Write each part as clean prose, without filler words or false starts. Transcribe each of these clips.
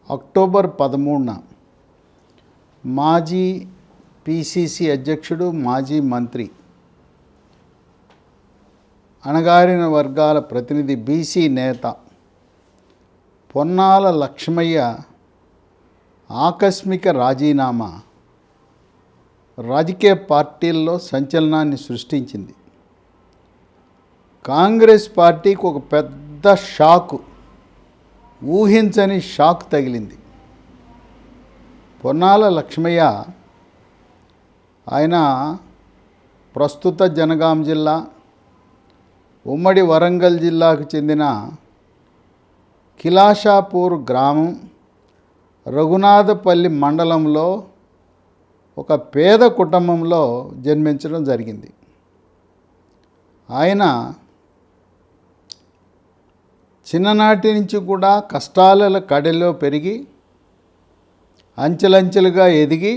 October 13న మాజీ PCC అధ్యక్షుడు, మాజీ మంత్రి, అణగారిన వర్గాల ప్రతినిధి, బీసీ నేత పొన్నాల లక్ష్మయ్య ఆకస్మిక రాజీనామా రాజకీయ పార్టీల్లో సంచలనాన్ని సృష్టించింది. కాంగ్రెస్ పార్టీకి ఒక పెద్ద షాకు, ఊహించని షాక్ తగిలింది. పొన్నాల లక్ష్మయ్య ఆయన ప్రస్తుత జనగాం జిల్లా, ఉమ్మడి వరంగల్ జిల్లాకు చెందిన కిలాషాపూర్ గ్రామం, రఘునాథపల్లి మండలంలో ఒక పేద కుటుంబంలో జన్మించడం జరిగింది. ఆయన చిన్ననాటి నుంచి కూడా కష్టాల కడలో పెరిగి అంచెలంచెలుగా ఎదిగి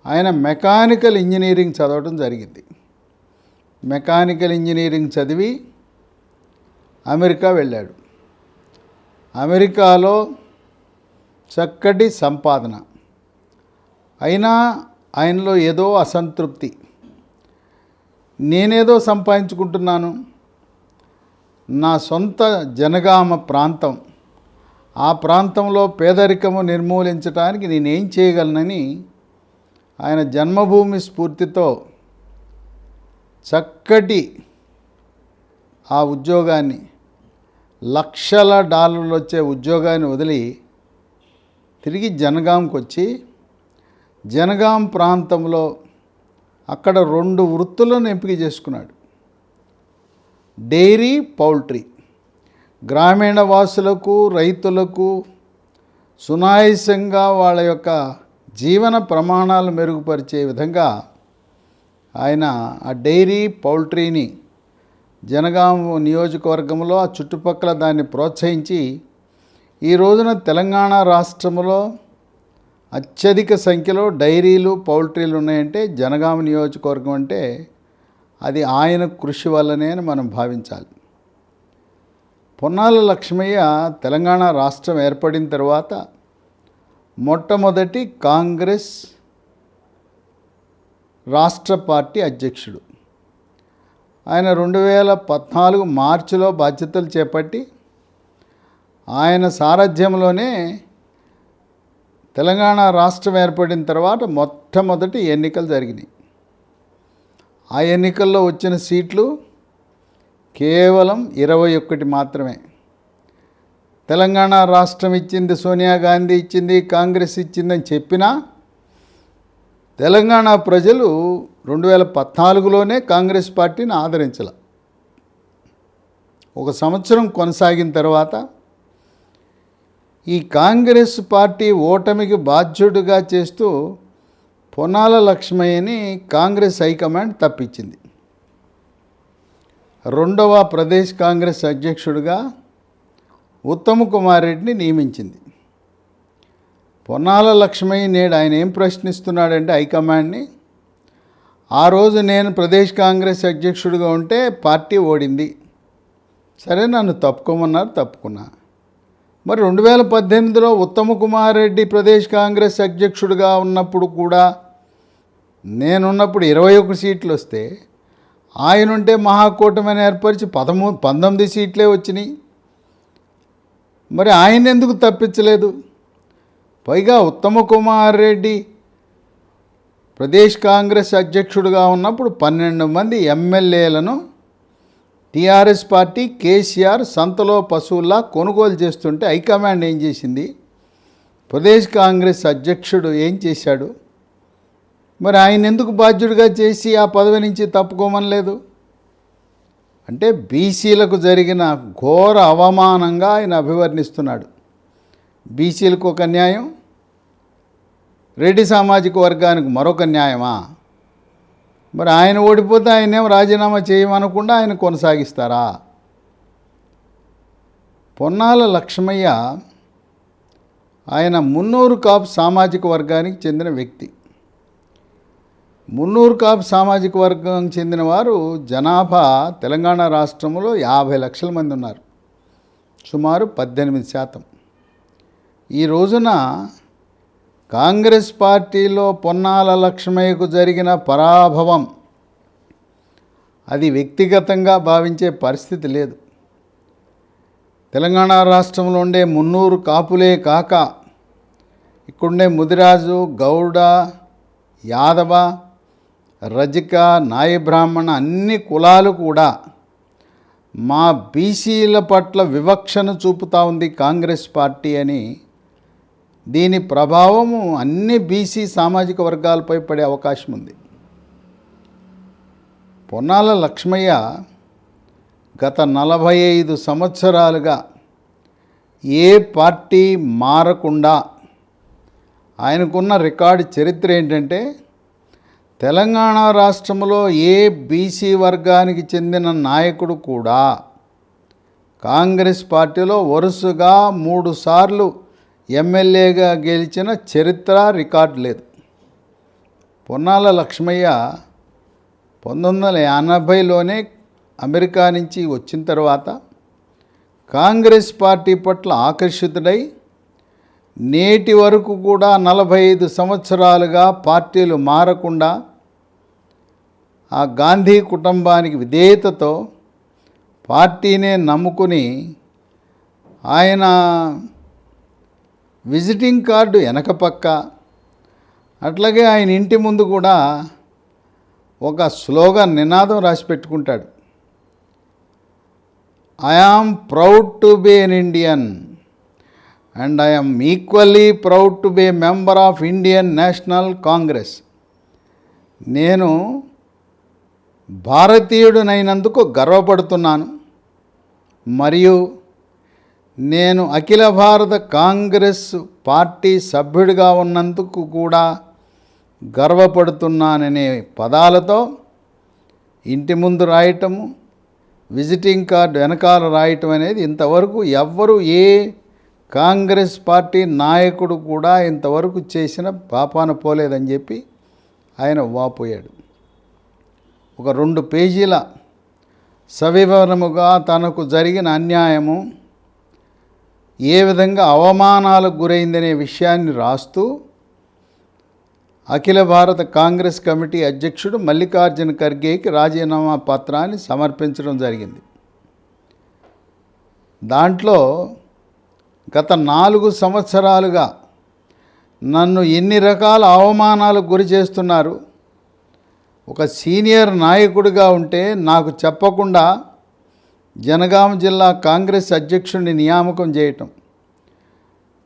ఆయన మెకానికల్ ఇంజనీరింగ్ చదవడం జరిగింది. మెకానికల్ ఇంజనీరింగ్ చదివి అమెరికా వెళ్ళాడు. అమెరికాలో చక్కటి సంపాదన, అయినా ఆయనలో ఏదో అసంతృప్తి. నేనేదో సంపాదించుకుంటున్నాను, నా సొంత జనగామ ప్రాంతం, ఆ ప్రాంతంలో పేదరికము నిర్మూలించడానికి నేనేం చేయగలనని ఆయన జన్మభూమి స్ఫూర్తితో చక్కటి ఆ ఉద్యోగాన్ని, లక్షల డాలర్లు వచ్చే ఉద్యోగాన్ని వదిలి తిరిగి జనగాంకి వచ్చి జనగాం ప్రాంతంలో అక్కడ 2 వృత్తులను ఎంపిక చేసుకున్నాడు. Dairy, poultry. గ్రామీణ వాసులకు, రైతులకు సునాయాసంగా వాళ్ళ యొక్క జీవన ప్రమాణాలు మెరుగుపరిచే విధంగా ఆయన ఆ డైరీ, పౌల్ట్రీని జనగాం నియోజకవర్గంలో ఆ చుట్టుపక్కల దాన్ని ప్రోత్సహించి ఈ రోజున తెలంగాణ రాష్ట్రంలో అత్యధిక సంఖ్యలో డైరీలు, పౌల్ట్రీలు ఉన్నాయంటే జనగాం నియోజకవర్గం అంటే అది ఆయన కృషి వల్లనే అని మనం భావించాలి. పొన్నాల లక్ష్మయ్య తెలంగాణ రాష్ట్రం ఏర్పడిన తర్వాత మొట్టమొదటి కాంగ్రెస్ రాష్ట్ర పార్టీ అధ్యక్షుడు. ఆయన 2014 మార్చిలో బాధ్యతలు చేపట్టి ఆయన సారథ్యంలోనే తెలంగాణ రాష్ట్రం ఏర్పడిన తర్వాత మొట్టమొదటి ఎన్నికలు జరిగినాయి. ఆ ఎన్నికల్లో వచ్చిన సీట్లు కేవలం 21 మాత్రమే. తెలంగాణ రాష్ట్రం ఇచ్చింది సోనియా గాంధీ ఇచ్చింది, కాంగ్రెస్ ఇచ్చిందని చెప్పినా తెలంగాణ ప్రజలు 2014లోనే కాంగ్రెస్ పార్టీని ఆదరించాల. 1 సంవత్సరం కొనసాగిన తర్వాత ఈ కాంగ్రెస్ పార్టీ ఓటమికి బాధ్యుడిగా చేస్తూ పొన్నాల లక్ష్మయ్యని కాంగ్రెస్ హైకమాండ్ తప్పించింది. 2వ ప్రదేశ్ కాంగ్రెస్ అధ్యక్షుడిగా ఉత్తమ్ కుమార్ రెడ్డిని నియమించింది. పొన్నాల లక్ష్మయ్య నేడు ఆయన ఏం ప్రశ్నిస్తున్నాడంటే హైకమాండ్ని, ఆ రోజు నేను ప్రదేశ్ కాంగ్రెస్ అధ్యక్షుడిగా ఉంటే పార్టీ ఓడింది, సరే నన్ను తప్పుకోమన్నారు, తప్పుకున్నా. మరి 2018లో ఉత్తమ్ కుమార్ రెడ్డి ప్రదేశ్ కాంగ్రెస్ అధ్యక్షుడిగా ఉన్నప్పుడు కూడా నేనున్నప్పుడు 21 సీట్లు వస్తే ఆయనుంటే మహాకూటమిని ఏర్పరిచి 19 సీట్లే వచ్చినాయి. మరి ఆయన ఎందుకు తప్పించలేదు? పైగా ఉత్తమ్ కుమార్ రెడ్డి ప్రదేశ్ కాంగ్రెస్ అధ్యక్షుడిగా ఉన్నప్పుడు 12 మంది ఎమ్మెల్యేలను టీఆర్ఎస్ పార్టీ, కేసీఆర్ సంతలో పశువుల్లా కొనుగోలు చేస్తుంటే హైకమాండ్ ఏం చేసింది? ప్రదేశ్ కాంగ్రెస్ అధ్యక్షుడు ఏం చేశాడు? మరి ఆయన ఎందుకు బాధ్యుడిగా చేసి ఆ పదవి నుంచి తప్పుకోమనలేదు? అంటే బీసీలకు జరిగిన ఘోర అవమానంగా ఆయన అభివర్ణిస్తున్నాడు. బీసీలకు ఒక న్యాయం, రెడ్డి సామాజిక వర్గానికి మరొక న్యాయమా? మరి ఆయన ఓడిపోతే ఆయనేం రాజీనామా చేయమనకుండా ఆయన కొనసాగిస్తారా? పొన్నాల లక్ష్మయ్య ఆయన మున్నూరు కాపు సామాజిక వర్గానికి చెందిన వ్యక్తి. మున్నూరు కాపు సామాజిక వర్గం చెందిన వారు జనాభా తెలంగాణ రాష్ట్రంలో 50 లక్షల మంది ఉన్నారు, సుమారు 18%. ఈ రోజున కాంగ్రెస్ పార్టీలో పొన్నాల లక్ష్మయ్యకు జరిగిన పరాభవం అది వ్యక్తిగతంగా భావించే పరిస్థితి లేదు. తెలంగాణ రాష్ట్రంలో ఉండే 300 కాపులే కాక ఇక్కడుండే ముదిరాజు, గౌడ, యాదవ, రజక, నాయ బ్రాహ్మణ అన్ని కులాలు కూడా మా బీసీల పట్ల వివక్షను చూపుతూ ఉంది కాంగ్రెస్ పార్టీ అని, దీని ప్రభావము అన్ని బీసీ సామాజిక వర్గాలపై పడే అవకాశం ఉంది. పొన్నాల లక్ష్మయ్య గత 45 సంవత్సరాలుగా ఏ పార్టీ మారకుండా ఆయనకున్న రికార్డు చరిత్ర ఏంటంటే, తెలంగాణ రాష్ట్రంలో ఏ బీసీ వర్గానికి చెందిన నాయకుడు కూడా కాంగ్రెస్ పార్టీలో వరుసగా 3 సార్లు ఎమ్మెల్యేగా గెలిచిన చరిత్ర రికార్డు లేదు. పొన్నాల లక్ష్మయ్య 1980లోనే అమెరికా నుంచి వచ్చిన తర్వాత కాంగ్రెస్ పార్టీ పట్ల ఆకర్షితుడై నేటి వరకు కూడా 45 సంవత్సరాలుగా పార్టీలు మారకుండా ఆ గాంధీ కుటుంబానికి విధేయతతో పార్టీనే నమ్ముకుని ఆయన విజిటింగ్ కార్డు వెనక పక్క, అట్లాగే ఆయన ఇంటి ముందు కూడా ఒక స్లోగన్ నినాదం రాసి పెట్టుకుంటాడు. I am proud to be an Indian and I am equally proud to be member of Indian National Congress. నేను భారతీయుడినైనందుకు గర్వపడుతున్నాను, మరియు నేను అఖిల భారత కాంగ్రెస్ పార్టీ సభ్యుడిగా ఉన్నందుకు కూడా గర్వపడుతున్నాననే పదాలతో ఇంటి ముందు రాయటము, విజిటింగ్ కార్డు వెనకాల రాయటం అనేది ఇంతవరకు ఎవ్వరూ ఏ కాంగ్రెస్ పార్టీ నాయకుడు కూడా ఇంతవరకు చేసిన పాపాన పోలేదని చెప్పి ఆయన వాపోయాడు. ఒక 2 పేజీల సవివరముగా తనకు జరిగిన అన్యాయము, ఏ విధంగా అవమానాలకు గురైందనే విషయాన్ని రాస్తూ అఖిల భారత కాంగ్రెస్ కమిటీ అధ్యక్షుడు మల్లికార్జున ఖర్గేకి రాజీనామా పత్రాన్ని సమర్పించడం జరిగింది. దాంట్లో గత 4 సంవత్సరాలుగా నన్ను ఎన్ని రకాల అవమానాలకు గురి చేస్తున్నారు, ఒక సీనియర్ నాయకుడిగా ఉంటే నాకు చెప్పకుండా జనగామ జిల్లా కాంగ్రెస్ అధ్యక్షుడిని నియామకం చేయటం,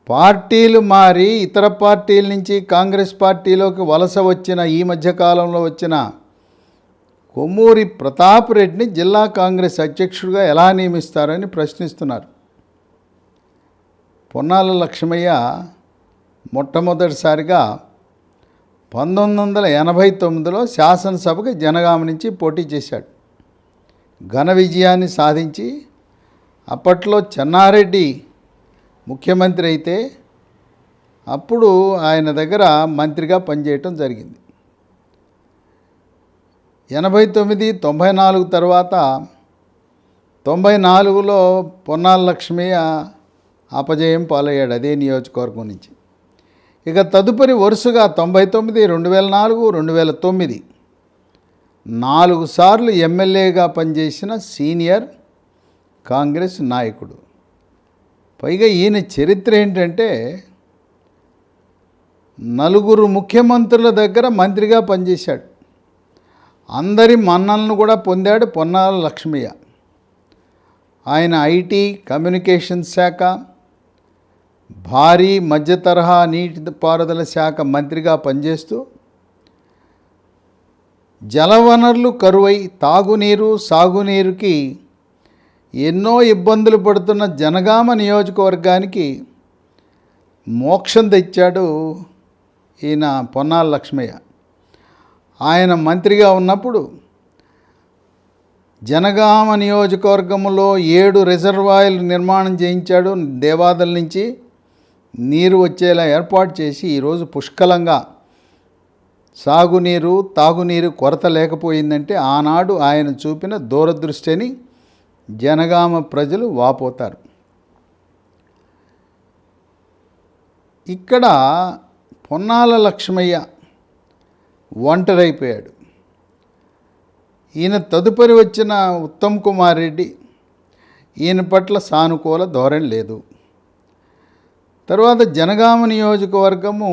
పార్టీలు మారి ఇతర పార్టీల నుంచి కాంగ్రెస్ పార్టీలోకి వలస వచ్చిన ఈ మధ్యకాలంలో వచ్చిన కొమ్మూరి ప్రతాప్ రెడ్డిని జిల్లా కాంగ్రెస్ అధ్యక్షుడిగా ఎలా నియమిస్తారని ప్రశ్నిస్తున్నారు. పొన్నాల లక్ష్మయ్య మొట్టమొదటిసారిగా 1989లో శాసనసభకు జనగామ నుంచి పోటీ చేశాడు. ఘన విజయాన్ని సాధించి అప్పట్లో చెన్నారెడ్డి ముఖ్యమంత్రి అయితే అప్పుడు ఆయన దగ్గర మంత్రిగా పనిచేయటం జరిగింది. 89, 94 తర్వాత 94లో పొన్నాల లక్ష్మయ్య అపజయం పాలయ్యాడు అదే నియోజకవర్గం నుంచి. ఇక తదుపరి వరుసగా 99, 2004, 2009 4 సార్లు ఎమ్మెల్యేగా పనిచేసిన సీనియర్ కాంగ్రెస్ నాయకుడు. పైగా ఈయన చరిత్ర ఏంటంటే 4 ముఖ్యమంత్రుల దగ్గర మంత్రిగా పనిచేశాడు. అందరి మన్నలను కూడా పొందాడు పొన్నాల లక్ష్మయ్య. ఆయన ఐటీ, కమ్యూనికేషన్ శాఖ, భారీ మధ్య తరహా నీటిపారుదల శాఖ మంత్రిగా పనిచేస్తూ జలవనరులు కరువై తాగునీరు, సాగునీరుకి ఎన్నో ఇబ్బందులు పడుతున్న జనగామ నియోజకవర్గానికి మోక్షం తెచ్చాడు ఈయన పొన్నాల లక్ష్మయ్య. ఆయన మంత్రిగా ఉన్నప్పుడు జనగామ నియోజకవర్గంలో 7 రిజర్వాయర్లు నిర్మాణం చేయించాడు. దేవాదల నుంచి నీరు వచ్చేలా ఏర్పాటు చేసి ఈరోజు పుష్కలంగా సాగునీరు, తాగునీరు కొరత లేకపోయిందంటే ఆనాడు ఆయన చూపిన దూరదృష్టిని జనగామ ప్రజలు వాపోతారు. ఇక్కడ పొన్నాల లక్ష్మయ్య ఒంటరైపోయాడు. ఈయన తదుపరి వచ్చిన ఉత్తమ్ కుమార్ రెడ్డి ఈయన పట్ల సానుకూల ధోరణి లేదు. తర్వాత జనగామ నియోజకవర్గము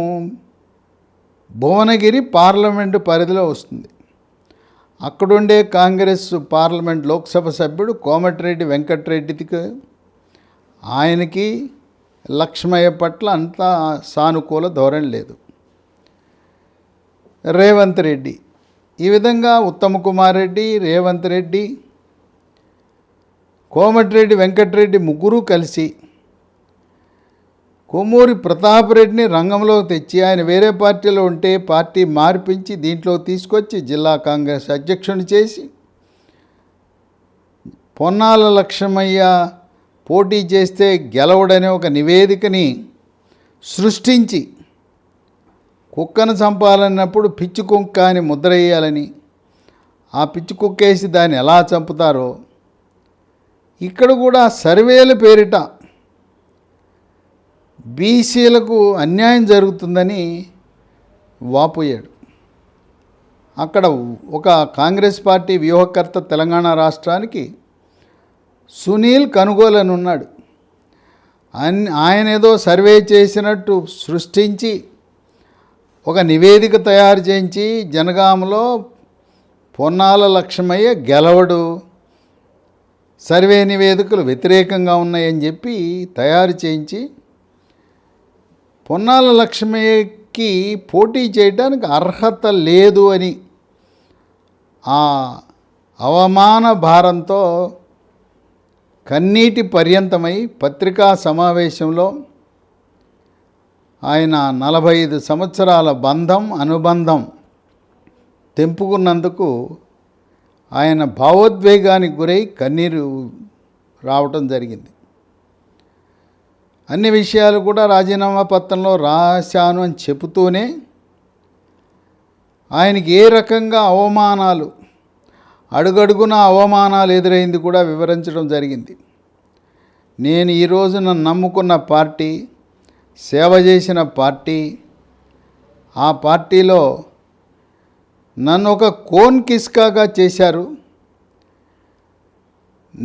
భువనగిరి పార్లమెంటు పరిధిలో వస్తుంది. అక్కడుండే కాంగ్రెస్ పార్లమెంట్ లోక్సభ సభ్యుడు కోమటిరెడ్డి వెంకటరెడ్డికి ఆయనకి లక్ష్మయ్య పట్ల అంతా సానుకూల ధోరణి లేదు. రేవంత్ రెడ్డి ఈ విధంగా ఉత్తమ్ కుమార్ రెడ్డి, రేవంత్ రెడ్డి, కోమటిరెడ్డి వెంకటరెడ్డి ముగ్గురు కలిసి కొమ్మూరి ప్రతాప్ రెడ్డిని రంగంలోకి తెచ్చి ఆయన వేరే పార్టీలో ఉంటే పార్టీ మార్పించి దీంట్లో తీసుకొచ్చి జిల్లా కాంగ్రెస్ అధ్యక్షుని చేసి పొన్నాల లక్ష్మయ్య పోటీ చేస్తే గెలవడనే ఒక నివేదికని సృష్టించి కుక్కను చంపాలన్నప్పుడు పిచ్చి కుక్క అని ముద్ర వేయాలని, ఆ పిచ్చి కుక్కేసి దాన్ని ఎలా చంపుతారో ఇక్కడ కూడా సర్వేల పేరిట బీసీలకు అన్యాయం జరుగుతుందని వాపోయాడు. అక్కడ ఒక కాంగ్రెస్ పార్టీ వ్యూహకర్త తెలంగాణ రాష్ట్రానికి సునీల్ కనుగోలు అని ఉన్నాడు. ఆయన ఏదో సర్వే చేసినట్టు సృష్టించి ఒక నివేదిక తయారు చేయించి జనగామలో పొన్నాల లక్ష్మయ్య గెలవడు, సర్వే నివేదికలు వ్యతిరేకంగా ఉన్నాయని చెప్పి తయారు చేయించి పొన్నాల లక్ష్మయ్యకి పోటీ చేయడానికి అర్హత లేదు అని ఆ అవమాన భారంతో కన్నీటి పర్యంతమై పత్రికా సమావేశంలో ఆయన 45 సంవత్సరాల అనుబంధం తెంపుకున్నందుకు ఆయన భావోద్వేగానికి గురై కన్నీరు రావటం జరిగింది. అన్ని విషయాలు కూడా రాజీనామా పత్రంలో రాశాను అని చెబుతూనే ఆయనకి ఏ రకంగా అవమానాలు, అడుగడుగున అవమానాలు ఎదురైంది కూడా వివరించడం జరిగింది. నేను ఈరోజు నన్ను నమ్ముకున్న పార్టీ, సేవ చేసిన పార్టీ, ఆ పార్టీలో నన్ను ఒక కోన్ కిస్కాగా చేశారు.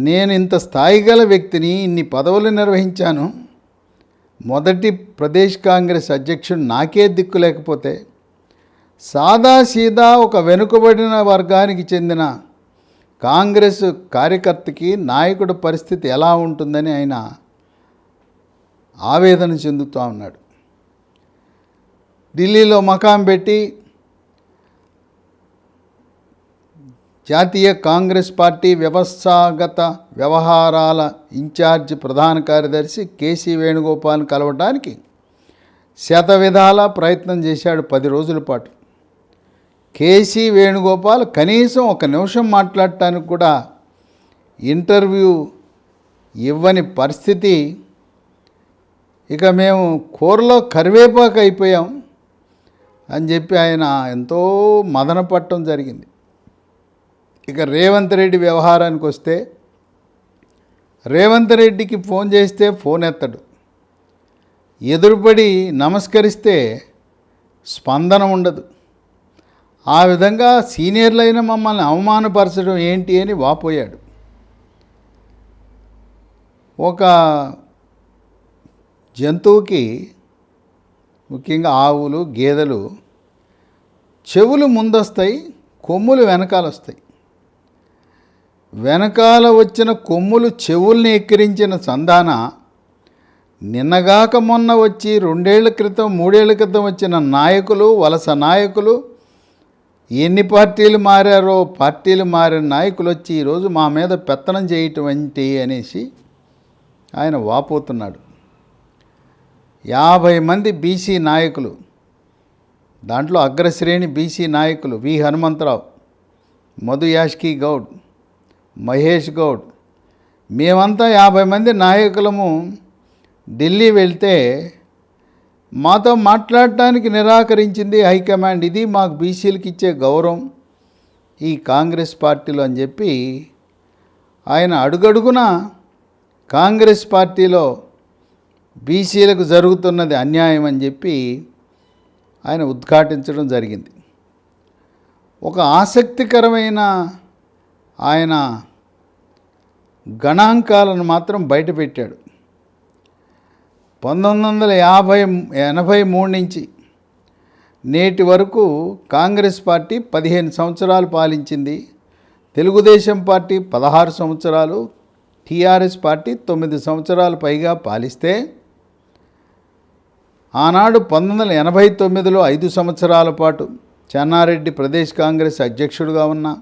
నేను ఇంత స్థాయి గల వ్యక్తిని, ఇన్ని పదవులు నిర్వహించాను, మొదటి ప్రదేశ్ కాంగ్రెస్ అధ్యక్షుడు నాకే దిక్కు లేకపోతే సాదాసీదా ఒక వెనుకబడిన వర్గానికి చెందిన కాంగ్రెస్ కార్యకర్తకి నాయకుడి పరిస్థితి ఎలా ఉంటుందని ఆయన ఆవేదన చెందుతూ ఉన్నాడు. ఢిల్లీలో మకాం పెట్టి జాతీయ కాంగ్రెస్ పార్టీ వ్యవస్థాగత వ్యవహారాల ఇన్ఛార్జ్ ప్రధాన కార్యదర్శి కేసీ వేణుగోపాల్ని కలవడానికి శతవిధాలా ప్రయత్నం చేశాడు 10 రోజుల పాటు. కేసీ వేణుగోపాల్ కనీసం 1 నిమిషం మాట్లాడటానికి కూడా ఇంటర్వ్యూ ఇవ్వని పరిస్థితి. ఇక మేము కూరలో కరివేపాకు అయిపోయాం అని చెప్పి ఆయన ఎంతో మదన పట్టడం జరిగింది. ఇక రేవంత్ రెడ్డి వ్యవహారానికి వస్తే, రేవంత్ రెడ్డికి ఫోన్ చేస్తే ఫోన్ ఎత్తడు, ఎదురుపడి నమస్కరిస్తే స్పందన ఉండదు. ఆ విధంగా సీనియర్లైన మమ్మల్ని అవమానపరచడం ఏంటి అని వాపోయాడు. ఒక జంతువుకి, ముఖ్యంగా ఆవులు, గేదెలు చెవులు ముందొస్తాయి, కొమ్ములు వెనకాల వస్తాయి. వెనకాల వచ్చిన కొమ్ములు చెవుల్ని ఎక్కిరించిన సంధాన నిన్నగాక మొన్న వచ్చి 2 ఏళ్ల క్రితం 3 ఏళ్ల క్రితం వచ్చిన నాయకులు, వలస నాయకులు, ఎన్ని పార్టీలు మారారో పార్టీలు మారిన నాయకులు వచ్చి ఈరోజు మా మీద పెత్తనం చేయటం ఏంటి అనేసి ఆయన వాపోతున్నాడు. 50 మంది బీసీ నాయకులు, దాంట్లో అగ్రశ్రేణి బీసీ నాయకులు వి హనుమంతరావు, మధు యాష్కీ గౌడ్, మహేష్ గౌడ్, మేమంతా 50 మంది నాయకులము ఢిల్లీ వెళ్తే మాతో మాట్లాడటానికి నిరాకరించింది హైకమాండ్. ఇది మాకు బీసీలకు ఇచ్చే గౌరవం ఈ కాంగ్రెస్ పార్టీలో అని చెప్పి ఆయన అడుగడుగున కాంగ్రెస్ పార్టీలో బీసీలకు జరుగుతున్నది అన్యాయం అని చెప్పి ఆయన ఉద్ఘాటించడం జరిగింది. ఒక ఆసక్తికరమైన ఆయన గణాంకాలను మాత్రం బయటపెట్టాడు. 1983 నుంచి నేటి వరకు కాంగ్రెస్ పార్టీ 15 సంవత్సరాలు పాలించింది, తెలుగుదేశం పార్టీ 16 సంవత్సరాలు, టీఆర్ఎస్ పార్టీ 9 సంవత్సరాలు పైగా పాలిస్తే, ఆనాడు 1989లో 5 సంవత్సరాల పాటు చెన్నారెడ్డి ప్రదేశ్ కాంగ్రెస్ అధ్యక్షుడిగా ఉన్నా,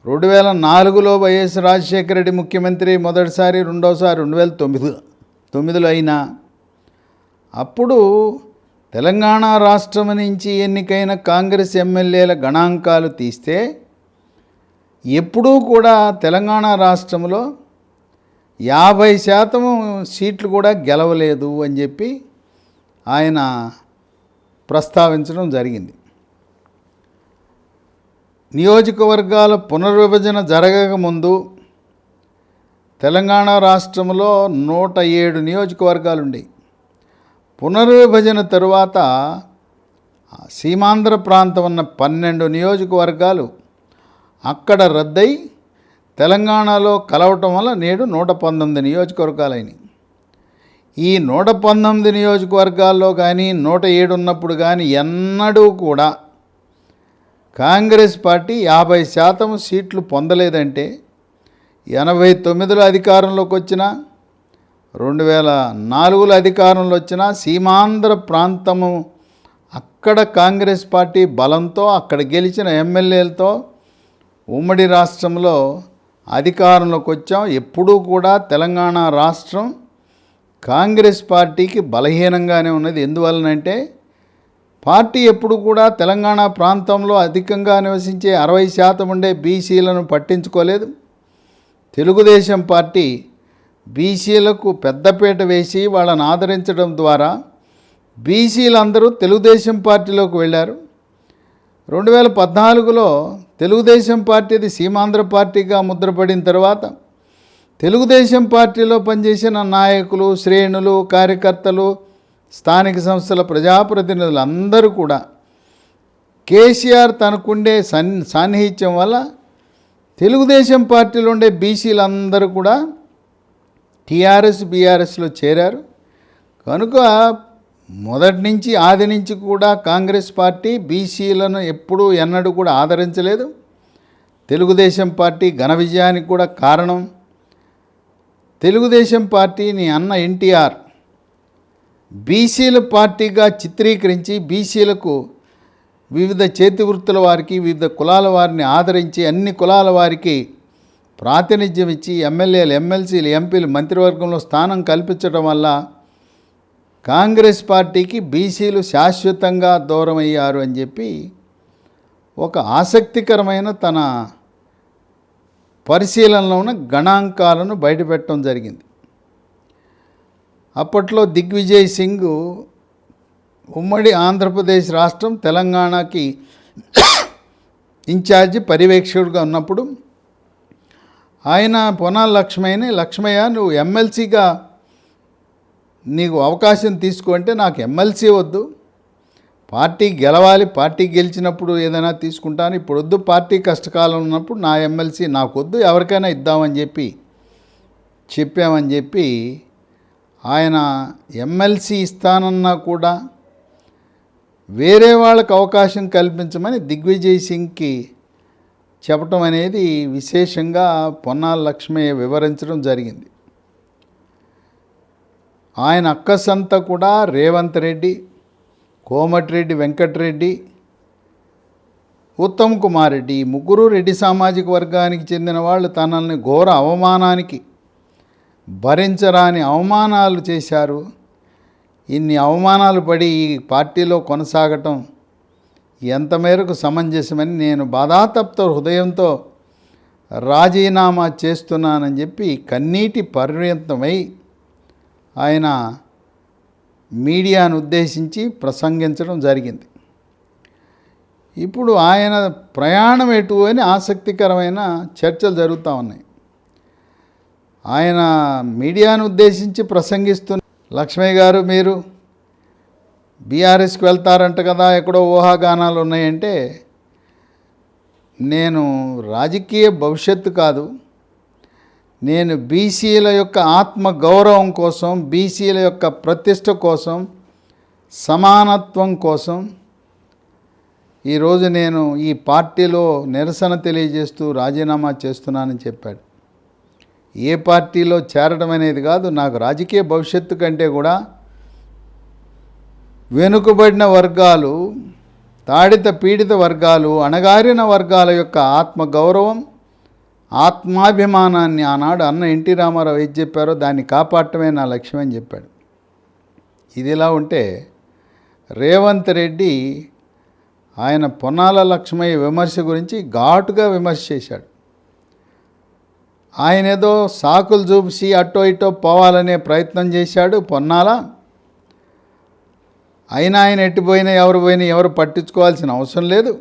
2004లో వైఎస్ రాజశేఖర రెడ్డి ముఖ్యమంత్రి మొదటిసారి, రెండోసారి 2009లో అయినా, అప్పుడు తెలంగాణ రాష్ట్రం నుంచి ఎన్నికైన కాంగ్రెస్ ఎమ్మెల్యేల గణాంకాలు తీస్తే ఎప్పుడూ కూడా తెలంగాణ రాష్ట్రంలో 50% సీట్లు కూడా గెలవలేదు అని చెప్పి ఆయన ప్రస్తావించడం జరిగింది. నియోజకవర్గాల పునర్విభజన జరగకముందు తెలంగాణ రాష్ట్రంలో 107 నియోజకవర్గాలు ఉండేవి. పునర్విభజన తరువాత సీమాంధ్ర ప్రాంతం ఉన్న 12 నియోజకవర్గాలు అక్కడ రద్దయి తెలంగాణలో కలవటం వల్ల నేడు 119 నియోజకవర్గాలైనవి. ఈ 119 నియోజకవర్గాల్లో కానీ 107 ఉన్నప్పుడు కానీ ఎన్నడూ కూడా కాంగ్రెస్ పార్టీ 50% సీట్లు పొందలేదంటే, 89లో అధికారంలోకి వచ్చినా, 2004లో అధికారంలో వచ్చినా, సీమాంధ్ర ప్రాంతము అక్కడ కాంగ్రెస్ పార్టీ బలంతో అక్కడ గెలిచిన ఎమ్మెల్యేలతో ఉమ్మడి రాష్ట్రంలో అధికారంలోకి వచ్చాం. ఎప్పుడూ కూడా తెలంగాణ రాష్ట్రం కాంగ్రెస్ పార్టీకి బలహీనంగానే ఉన్నది. ఎందువలనంటే పార్టీ ఎప్పుడు కూడా తెలంగాణ ప్రాంతంలో అధికంగా నివసించే 60% ఉండే బీసీలను పట్టించుకోలేదు. తెలుగుదేశం పార్టీ బీసీలకు పెద్దపీట వేసి వాళ్ళని ఆదరించడం ద్వారా బీసీలందరూ తెలుగుదేశం పార్టీలోకి వెళ్ళారు. 2014లో తెలుగుదేశం పార్టీది సీమాంధ్ర పార్టీగా ముద్రపడిన తర్వాత తెలుగుదేశం పార్టీలో పనిచేసిన నాయకులు, శ్రేణులు, కార్యకర్తలు, స్థానిక సంస్థల ప్రజాప్రతినిధులు అందరూ కూడా కేసీఆర్ తనకుండే సాన్నిహిత్యం వల్ల తెలుగుదేశం పార్టీలో ఉండే బీసీలందరూ కూడా టీఆర్ఎస్, బీఆర్ఎస్లో చేరారు. కనుక మొదటి నుంచి ఆది నుంచి కూడా కాంగ్రెస్ పార్టీ బీసీలను ఎప్పుడూ ఎన్నడూ కూడా ఆదరించలేదు. తెలుగుదేశం పార్టీ ఘన విజయానికి కూడా కారణం, తెలుగుదేశం పార్టీని అన్న ఎన్టీఆర్ బీసీల పార్టీగా చిత్రీకరించి బీసీలకు వివిధ చేతి వృత్తుల వారికి, వివిధ కులాల వారిని ఆదరించి అన్ని కులాల వారికి ప్రాతినిధ్యం ఇచ్చి ఎమ్మెల్యేలు, ఎమ్మెల్సీలు, ఎంపీలు, మంత్రివర్గంలో స్థానం కల్పించడం వల్ల కాంగ్రెస్ పార్టీకి బీసీలు శాశ్వతంగా దూరమయ్యారు అని చెప్పి ఒక ఆసక్తికరమైన తన పరిశీలనలో ఉన్న గణాంకాలను బయటపెట్టడం జరిగింది. అప్పట్లో దిగ్విజయ్ సింగ్ ఉమ్మడి ఆంధ్రప్రదేశ్ రాష్ట్రం తెలంగాణకి ఇన్ఛార్జి పర్యవేక్షకుడిగా ఉన్నప్పుడు ఆయన పొన్నాల లక్ష్మయ్య నువ్వు ఎమ్మెల్సీగా నీకు అవకాశం తీసుకుంటే, నాకు ఎమ్మెల్సీ వద్దు, పార్టీ గెలవాలి, పార్టీ గెలిచినప్పుడు ఏదైనా తీసుకుంటాను, ఇప్పుడు వద్దు, పార్టీ కష్టకాలం ఉన్నప్పుడు నా ఎమ్మెల్సీ నాకు వద్దు, ఎవరికైనా ఇద్దామని చెప్పామని చెప్పి ఆయన ఎమ్మెల్సీ ఇస్తానన్నా కూడా వేరే వాళ్ళకు అవకాశం కల్పించమని దిగ్విజయ్ సింగ్కి చెప్పటం అనేది విశేషంగా పొన్నాల లక్ష్మయ్య వివరించడం జరిగింది. ఆయన అక్కసంతా కూడా రేవంత్ రెడ్డి, కోమటిరెడ్డి వెంకటరెడ్డి, ఉత్తమ్ కుమార్ రెడ్డి, ఈ ముగ్గురు రెడ్డి సామాజిక వర్గానికి చెందిన వాళ్ళు తనల్ని ఘోర అవమానానికి, భరించరాని అవమానాలు చేశారు. ఇన్ని అవమానాలు పడి ఈ పార్టీలో కొనసాగటం ఎంత మేరకు సమంజసమని నేను బాధాతప్త హృదయంతో రాజీనామా చేస్తున్నానని చెప్పి కన్నీటి పర్యంతమై ఆయన మీడియాను ఉద్దేశించి ప్రసంగించడం జరిగింది. ఇప్పుడు ఆయన ప్రయాణం ఎటు అని ఆసక్తికరమైన చర్చలు జరుగుతూ ఉన్నాయి. ఆయన మీడియాను ఉద్దేశించి ప్రసంగిస్తున్న లక్ష్మయ్య గారు మీరు బీఆర్ఎస్కి వెళ్తారంట కదా, ఎక్కడో ఊహాగానాలు ఉన్నాయంటే, నేను రాజకీయ భవిష్యత్తు కాదు, నేను బీసీల యొక్క ఆత్మ గౌరవం కోసం, బీసీల యొక్క ప్రతిష్ట కోసం, సమానత్వం కోసం ఈరోజు నేను ఈ పార్టీలో నిరసన తెలియజేస్తూ రాజీనామా చేస్తున్నానని చెప్పాడు. ఏ పార్టీలో చేరడం అనేది కాదు, నాకు రాజకీయ భవిష్యత్తు కంటే కూడా వెనుకబడిన వర్గాలు, తాడిత పీడిత వర్గాలు, అణగారిన వర్గాల యొక్క ఆత్మగౌరవం, ఆత్మాభిమానాన్ని ఆనాడు అన్న ఎన్టీ రామారావు ఏది చెప్పారో దాన్ని కాపాడటమే నా లక్ష్యం అని చెప్పాడు. ఇదిలా ఉంటే రేవంత్ రెడ్డి ఆయన పొన్నాల లక్ష్మయ్య విమర్శ గురించి ఘాటుగా విమర్శ చేశాడు. ఆయన ఏదో సాకులు చూసి అటో ఇటో పోవాలనే ప్రయత్నం చేశాడు పొన్నాల. అయినా ఆయన ఎట్టిపోయినా ఎవరు పట్టించుకోవాల్సిన అవసరం లేదు.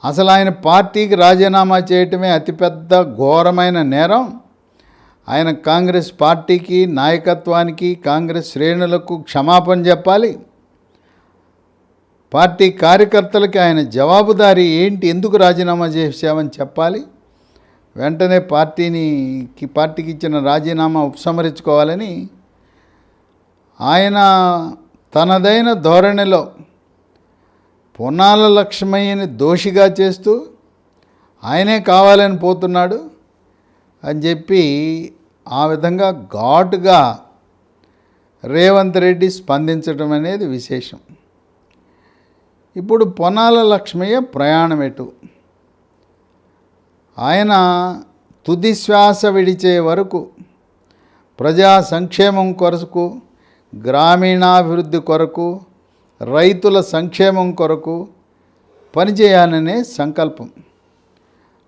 అసలు ఆయన పార్టీకి రాజీనామా చేయటమే అతిపెద్ద ఘోరమైన నేరం. ఆయన కాంగ్రెస్ పార్టీకి, నాయకత్వానికి, కాంగ్రెస్ శ్రేణులకు క్షమాపణ చెప్పాలి. పార్టీ కార్యకర్తలకి ఆయన జవాబుదారీ ఏంటి, ఎందుకు రాజీనామా చేశామని చెప్పాలి. వెంటనే పార్టీకి ఇచ్చిన రాజీనామా ఉపసంహరించుకోవాలని ఆయన తనదైన ధోరణిలో పొన్నాల లక్ష్మయ్యని దోషిగా చేస్తూ ఆయనే కావాలని పోతున్నాడు అని చెప్పి ఆ విధంగా ఘాటుగా రేవంత్ రెడ్డి స్పందించడం అనేది విశేషం. ఇప్పుడు పొన్నాల లక్ష్మయ్య ప్రయాణం ఎటు? ఆయన తుది శ్వాస విడిచే వరకు ప్రజా సంక్షేమం కొరకు, గ్రామీణాభివృద్ధి కొరకు, రైతుల సంక్షేమం కొరకు పనిచేయాలనే సంకల్పం.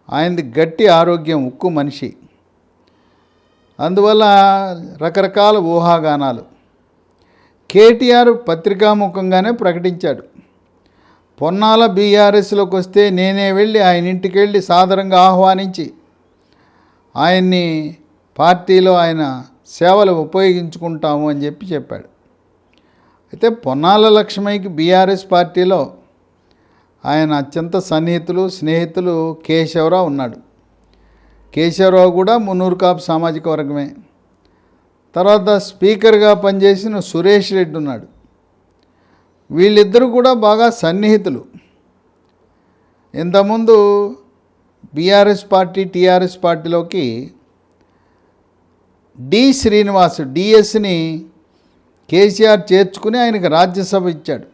ఆయనది గట్టి ఆరోగ్యం, ఉక్కు మనిషి. అందువల్ల రకరకాల ఊహాగానాలు. కేటీఆర్ పత్రికాముఖంగానే ప్రకటించాడు, పొన్నాల బీఆర్ఎస్లోకి వస్తే నేనే వెళ్ళి ఆయన ఇంటికి వెళ్ళి సాదరంగా ఆహ్వానించి ఆయన్ని పార్టీలో ఆయన సేవలు ఉపయోగించుకుంటాము అని చెప్పాడు. అయితే పొన్నాల లక్ష్మయ్యకి బీఆర్ఎస్ పార్టీలో ఆయన అత్యంత స్నేహితులు కేశవరావు ఉన్నాడు. కేశవరావు కూడా మున్నూరు కాపు సామాజిక వర్గమే. తర్వాత స్పీకర్గా పనిచేసిన సురేష్ రెడ్డి ఉన్నాడు. వీళ్ళిద్దరూ కూడా బాగా సన్నిహితులు. ఇంతకుముందు బీఆర్ఎస్ పార్టీ టీఆర్ఎస్ పార్టీలోకి శ్రీనివాస్ డిఎస్ని కేసీఆర్ చేర్చుకుని ఆయనకు రాజ్యసభ ఇచ్చాడు.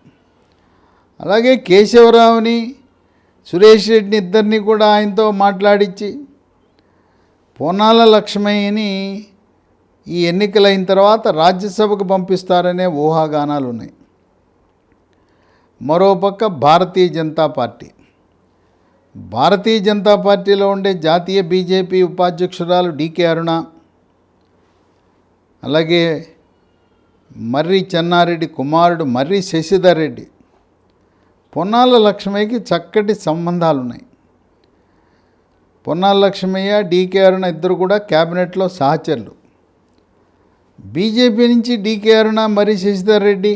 అలాగే కేశవరావుని, సురేష్ రెడ్డిని ఇద్దరిని కూడా ఆయనతో మాట్లాడించి పొన్నాల లక్ష్మయ్యని ఈ ఎన్నికలైన తర్వాత రాజ్యసభకు పంపిస్తారనే ఊహాగానాలు ఉన్నాయి. మరోపక్క భారతీయ జనతా పార్టీలో ఉండే జాతీయ బీజేపీ ఉపాధ్యక్షురాలు డీకే అరుణ, అలాగే మర్రి చెన్నారెడ్డి కుమారుడు మర్రి శశిధర్ రెడ్డి, పొన్నాల లక్ష్మయ్యకి చక్కటి సంబంధాలు ఉన్నాయి. పొన్నాల లక్ష్మయ్య, డీకే అరుణ ఇద్దరు కూడా క్యాబినెట్లో సహచరులు. బీజేపీ నుంచి డీకే అరుణ, మర్రి శశిధర్ రెడ్డి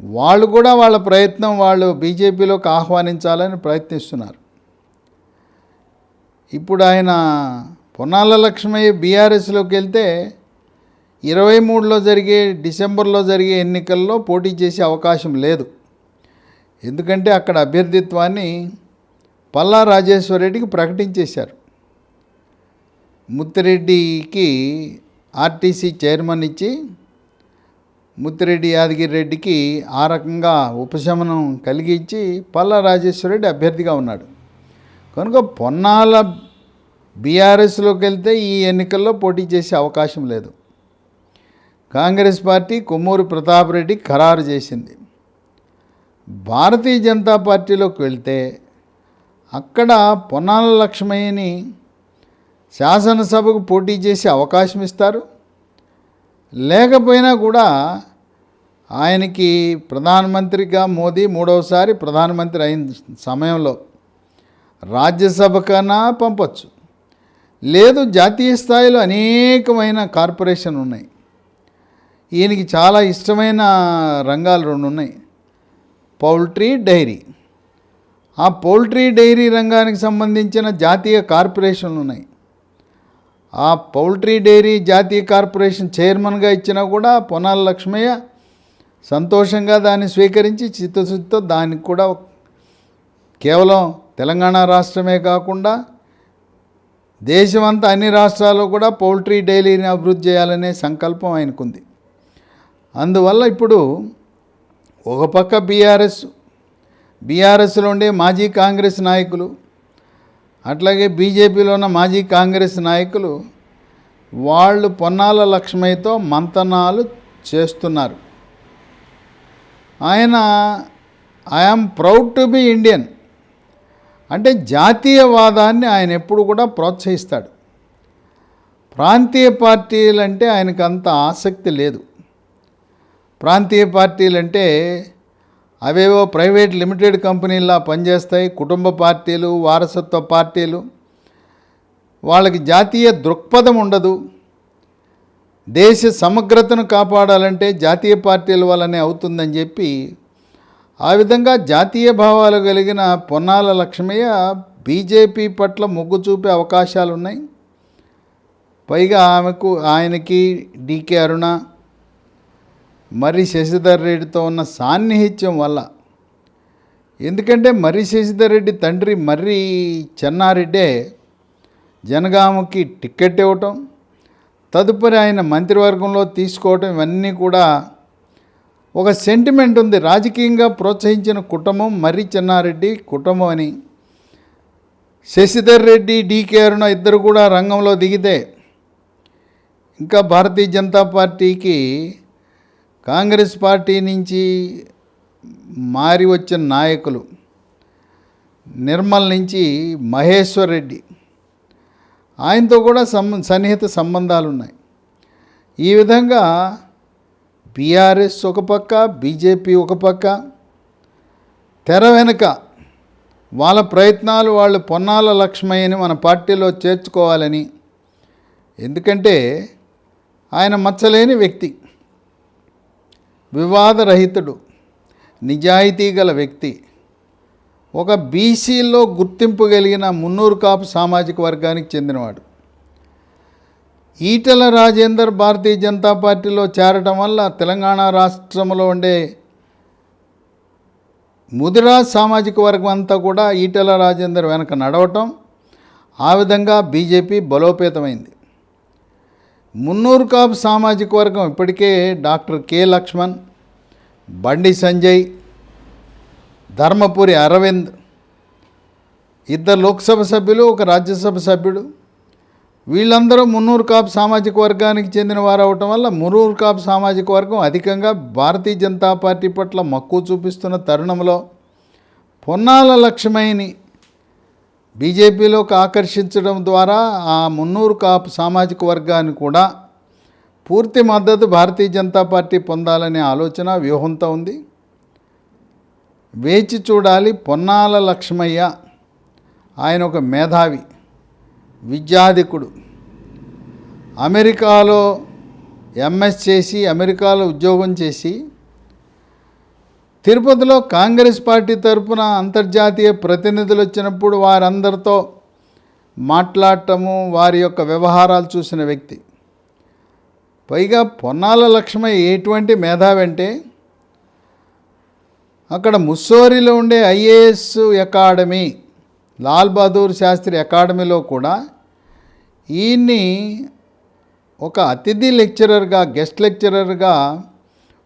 వాళ్ళు కూడా వాళ్ళ ప్రయత్నం, వాళ్ళు బీజేపీలోకి ఆహ్వానించాలని ప్రయత్నిస్తున్నారు. ఇప్పుడు ఆయన పొన్నాల లక్ష్మయ్య బీఆర్ఎస్లోకి వెళ్తే 23 డిసెంబర్లో జరిగే ఎన్నికల్లో పోటీ చేసే అవకాశం లేదు. ఎందుకంటే అక్కడ అభ్యర్థిత్వాన్ని పల్లా రాజేశ్వరరెడ్డికి ప్రకటించేశారు. ముత్తిరెడ్డికి ఆర్టీసీ చైర్మన్ ఇచ్చి ముత్తిరెడ్డి యాదగిరి రెడ్డికి ఆ రకంగా ఉపశమనం కలిగించి పల్లా రాజేశ్వరరెడ్డి అభ్యర్థిగా ఉన్నాడు. కనుక పొన్నాల బీఆర్ఎస్లోకి వెళ్తే ఈ ఎన్నికల్లో పోటీ చేసే అవకాశం లేదు. కాంగ్రెస్ పార్టీ కొమ్మూరి ప్రతాప్ రెడ్డి ఖరారు చేసింది. భారతీయ జనతా పార్టీలోకి వెళ్తే అక్కడ పొన్నాల లక్ష్మయ్యని శాసనసభకు పోటీ చేసే అవకాశం ఇస్తారు. లేకపోయినా కూడా ఆయనకి ప్రధానమంత్రిగా మోదీ 3వసారి ప్రధానమంత్రి అయిన సమయంలో రాజ్యసభకన్నా పంపొచ్చు. లేదు, జాతీయ స్థాయిలో అనేకమైన కార్పొరేషన్ ఉన్నాయి. ఈయనకి చాలా ఇష్టమైన రంగాలు రెండు ఉన్నాయి, పౌల్ట్రీ, డైరీ. ఆ పౌల్ట్రీ డైరీ రంగానికి సంబంధించిన జాతీయ కార్పొరేషన్లు ఉన్నాయి. ఆ పౌల్ట్రీ డైరీ జాతీయ కార్పొరేషన్ చైర్మన్గా ఇచ్చినా కూడా పొన్నాల లక్ష్మయ్య సంతోషంగా దాన్ని స్వీకరించి చిత్తశుద్ధితో దానికి కూడా కేవలం తెలంగాణ రాష్ట్రమే కాకుండా దేశమంతా అన్ని రాష్ట్రాల్లో కూడా పౌల్ట్రీ డైరీని అభివృద్ధి చేయాలనే సంకల్పం ఆయనకుంది. అందువల్ల ఇప్పుడు ఒక పక్క బీఆర్ఎస్లో ఉండే మాజీ కాంగ్రెస్ నాయకులు, అట్లాగే బీజేపీలో ఉన్న మాజీ కాంగ్రెస్ నాయకులు వాళ్ళు పొన్నాల లక్ష్మయ్యతో మంతనాలు చేస్తున్నారు. ఆయన I am proud to be Indian అంటే జాతీయవాదాన్ని ఆయన ఎప్పుడు కూడా ప్రోత్సహిస్తాడు. ప్రాంతీయ పార్టీలంటే ఆయనకు అంత ఆసక్తి లేదు. ప్రాంతీయ పార్టీలంటే అవేవో ప్రైవేట్ లిమిటెడ్ కంపెనీలా పనిచేస్తాయి, కుటుంబ పార్టీలు, వారసత్వ పార్టీలు. వాళ్ళకి జాతీయ దృక్పథం ఉండదు. దేశ సమగ్రతను కాపాడాలంటే జాతీయ పార్టీల వల్లనే అవుతుందని చెప్పి ఆ విధంగా జాతీయ భావాలు కలిగిన పొన్నాల లక్ష్మయ్య బీజేపీ పట్ల మొగ్గు చూపే అవకాశాలు ఉన్నాయి. పైగా ఆయనకి డీకే అరుణ, మర్రి శశిధర్ రెడ్డితో ఉన్న సాన్నిహిత్యం వల్ల, ఎందుకంటే మర్రి శశిధర్ రెడ్డి తండ్రి మర్రి చెన్నారెడ్డే జనగామకి టిక్కెట్ ఇవ్వటం, తదుపరి ఆయన మంత్రివర్గంలో తీసుకోవటం, ఇవన్నీ కూడా ఒక సెంటిమెంట్ ఉంది. రాజకీయంగా ప్రోత్సహించిన కుటుంబం మర్రి చెన్నారెడ్డి కుటుంబం అని. శశిధర్ రెడ్డి, డీకే అరుణ ఇద్దరు కూడా రంగంలో దిగితే ఇంకా భారతీయ జనతా పార్టీకి కాంగ్రెస్ పార్టీ నుంచి మారి వచ్చిన నాయకులు నిర్మల్ నుంచి మహేశ్వర్ రెడ్డి, ఆయనతో కూడా సన్నిహిత సంబంధాలు ఉన్నాయి. ఈ విధంగా బీఆర్ఎస్ ఒక పక్క, బీజేపీ ఒక పక్క, తెర వెనుక వాళ్ళ ప్రయత్నాలు వాళ్ళు పొన్నాల లక్ష్మయ్యని మన పార్టీలో చేర్చుకోవాలని. ఎందుకంటే ఆయన మచ్చలేని వ్యక్తి, వివాదరహితుడు, నిజాయితీ గల వ్యక్తి, ఒక బీసీలో గుర్తింపు కలిగిన మున్నూరు కాపు సామాజిక వర్గానికి చెందినవాడు. ఈటెల రాజేందర్ భారతీయ జనతా పార్టీలో చేరటం వల్ల తెలంగాణ రాష్ట్రంలో ఉండే ముదిరాజ్ సామాజిక వర్గం అంతా కూడా ఈటెల రాజేందర్ వెనక నడవటం, ఆ విధంగా బీజేపీ బలోపేతమైంది. మున్నూరు కాపు సామాజిక వర్గం ఇప్పటికే డాక్టర్ కె లక్ష్మణ్, బండి సంజయ్, ధర్మపురి అరవింద్, ఇద్దరు లోక్సభ సభ్యులు, ఒక రాజ్యసభ సభ్యుడు, వీళ్ళందరూ మున్నూరు కాపు సామాజిక వర్గానికి చెందిన వారు అవటం వల్ల మున్నూరు కాపు సామాజిక వర్గం అధికంగా భారతీయ జనతా పార్టీ పట్ల మక్కువ చూపిస్తున్న తరుణంలో పొన్నాల లక్ష్మయ్యని బీజేపీలోకి ఆకర్షించడం ద్వారా ఆ మున్నూరు కాపు సామాజిక వర్గాన్ని కూడా పూర్తి మద్దతు భారతీయ జనతా పార్టీ పొందాలనే ఆలోచన వ్యూహంతో ఉంది. వేచి చూడాలి. పొన్నాల లక్ష్మయ్య ఆయన ఒక మేధావి, విద్యాధికుడు, అమెరికాలో ఎంఎస్ చేసి అమెరికాలో ఉద్యోగం చేసి తిరుపతిలో కాంగ్రెస్ పార్టీ తరఫున అంతర్జాతీయ ప్రతినిధులు వచ్చినప్పుడు వారందరితో మాట్లాడటము, వారి యొక్క వ్యవహారాలు చూసిన వ్యక్తి. పైగా పొన్నాల లక్ష్మయ్య ఎటువంటి మేధావి అంటే అక్కడ ముస్సోరిలో ఉండే ఐఏఎస్ అకాడమీ, లాల్ బహదూర్ శాస్త్రి అకాడమీలో కూడా ఈయన్ని ఒక అతిథి లెక్చరర్గా, గెస్ట్ లెక్చరర్గా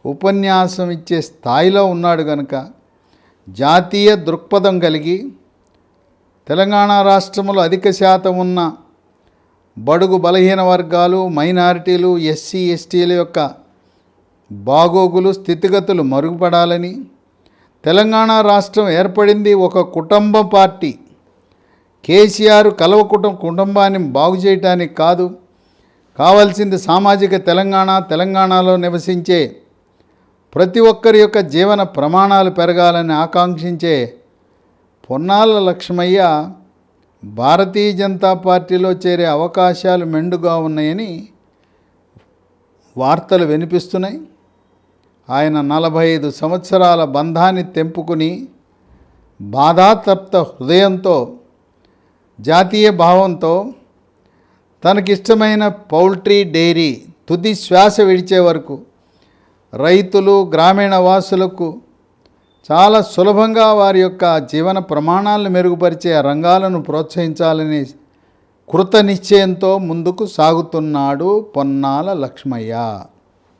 ఉపన్యాసం ఇచ్చే స్థాయిలో ఉన్నాడు కనుక జాతీయ దృక్పథం కలిగి తెలంగాణ రాష్ట్రంలో అధిక శాతం ఉన్న బడుగు బలహీన వర్గాలు, మైనారిటీలు, ఎస్సీ ఎస్టీల యొక్క బాగోగులు, స్థితిగతులు మరుగుపడాలని, తెలంగాణ రాష్ట్రం ఏర్పడింది ఒక కుటుంబ పార్టీ, కేసీఆర్ కుటుంబాన్ని బాగు చేయటానికి కాదు, కావాల్సింది సామాజిక తెలంగాణలో నివసించే ప్రతి ఒక్కరి యొక్క జీవన ప్రమాణాలు పెరగాలని ఆకాంక్షించే పొన్నాల లక్ష్మయ్య భారతీయ జనతా పార్టీలో చేరే అవకాశాలు మెండుగా ఉన్నాయని వార్తలు వినిపిస్తున్నాయి. ఆయన 45 సంవత్సరాల బంధాన్ని తెంపుకుని బాధాతప్త హృదయంతో, జాతీయ భావంతో తనకిష్టమైన పౌల్ట్రీ డైరీ తుది శ్వాస విడిచే వరకు రైతులు, గ్రామీణ వాసులకు చాలా సులభంగా వారి యొక్క జీవన ప్రమాణాలను మెరుగుపరిచే రంగాలను ప్రోత్సహించాలని కృత నిశ్చయంతో ముందుకు సాగుతున్నాడు పొన్నాల లక్ష్మయ్య.